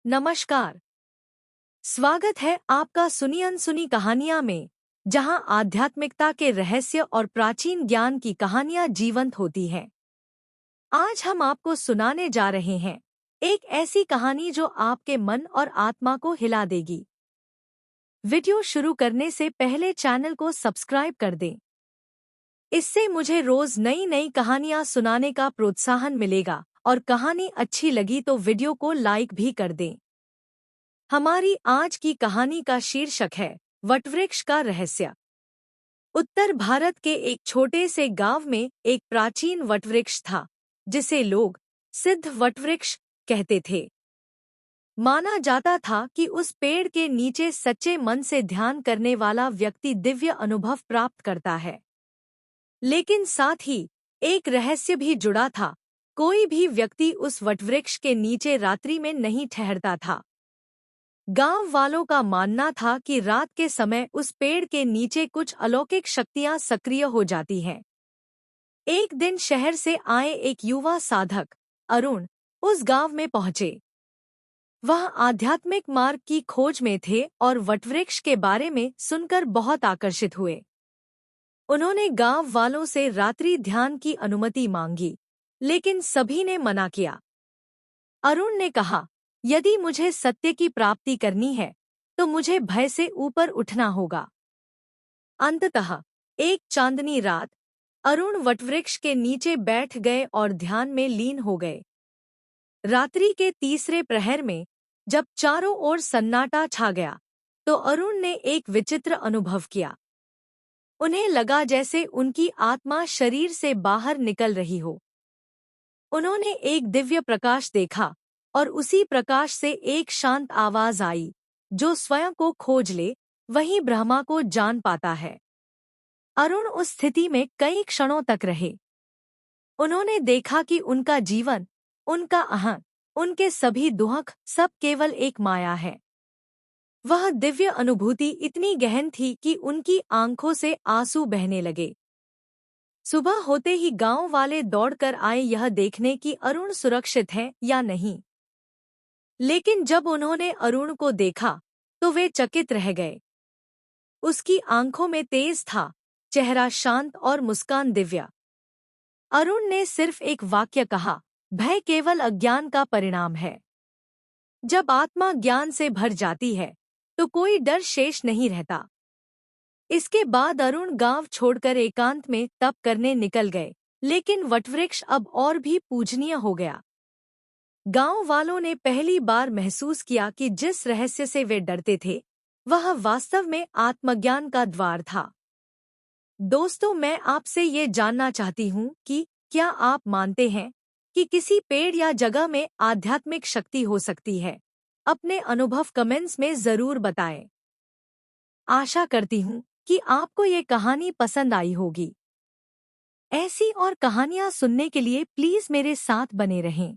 नमस्कार। स्वागत है आपका सुनी अनसुनी कहानियां में, जहां आध्यात्मिकता के रहस्य और प्राचीन ज्ञान की कहानियां जीवंत होती हैं। आज हम आपको सुनाने जा रहे हैं एक ऐसी कहानी जो आपके मन और आत्मा को हिला देगी। वीडियो शुरू करने से पहले चैनल को सब्सक्राइब कर दें। इससे मुझे रोज नई नई कहानियां सुनाने का प्रोत्साहन मिलेगा और कहानी अच्छी लगी तो वीडियो को लाइक भी कर दें। हमारी आज की कहानी का शीर्षक है वटवृक्ष का रहस्य। उत्तर भारत के एक छोटे से गांव में एक प्राचीन वटवृक्ष था, जिसे लोग सिद्ध वटवृक्ष कहते थे। माना जाता था कि उस पेड़ के नीचे सच्चे मन से ध्यान करने वाला व्यक्ति दिव्य अनुभव प्राप्त करता है। लेकिन साथ ही एक रहस्य भी जुड़ा था। कोई भी व्यक्ति उस वटवृक्ष के नीचे रात्रि में नहीं ठहरता था। गांव वालों का मानना था कि रात के समय उस पेड़ के नीचे कुछ अलौकिक शक्तियां सक्रिय हो जाती हैं। एक दिन शहर से आए एक युवा साधक अरुण उस गांव में पहुंचे। वह आध्यात्मिक मार्ग की खोज में थे और वटवृक्ष के बारे में सुनकर बहुत आकर्षित हुए। उन्होंने गांव वालों से रात्रि ध्यान की अनुमति मांगी, लेकिन सभी ने मना किया। अरुण ने कहा, यदि मुझे सत्य की प्राप्ति करनी है तो मुझे भय से ऊपर उठना होगा। अंततः एक चांदनी रात अरुण वटवृक्ष के नीचे बैठ गए और ध्यान में लीन हो गए। रात्रि के तीसरे प्रहर में जब चारों ओर सन्नाटा छा गया तो अरुण ने एक विचित्र अनुभव किया। उन्हें लगा जैसे उनकी आत्मा शरीर से बाहर निकल रही हो। उन्होंने एक दिव्य प्रकाश देखा और उसी प्रकाश से एक शांत आवाज आई, जो स्वयं को खोज ले वही ब्रह्मा को जान पाता है। अरुण उस स्थिति में कई क्षणों तक रहे। उन्होंने देखा कि उनका जीवन, उनका अहं, उनके सभी दुख सब केवल एक माया है। वह दिव्य अनुभूति इतनी गहन थी कि उनकी आंखों से आंसू बहने लगे। सुबह होते ही गांव वाले दौड़कर आए यह देखने कि अरुण सुरक्षित है या नहीं। लेकिन जब उन्होंने अरुण को देखा तो वे चकित रह गए। उसकी आंखों में तेज था, चेहरा शांत और मुस्कान दिव्य। अरुण ने सिर्फ एक वाक्य कहा, भय केवल अज्ञान का परिणाम है। जब आत्मा ज्ञान से भर जाती है तो कोई डर शेष नहीं रहता। इसके बाद अरुण गांव छोड़कर एकांत में तप करने निकल गए, लेकिन वटवृक्ष अब और भी पूजनीय हो गया। गांव वालों ने पहली बार महसूस किया कि जिस रहस्य से वे डरते थे वह वास्तव में आत्मज्ञान का द्वार था। दोस्तों, मैं आपसे ये जानना चाहती हूँ कि क्या आप मानते हैं कि किसी पेड़ या जगह में आध्यात्मिक शक्ति हो सकती है? अपने अनुभव कमेंट्स में जरूर बताएं। आशा करती हूँ कि आपको ये कहानी पसंद आई होगी। ऐसी और कहानियाँ सुनने के लिए प्लीज मेरे साथ बने रहें।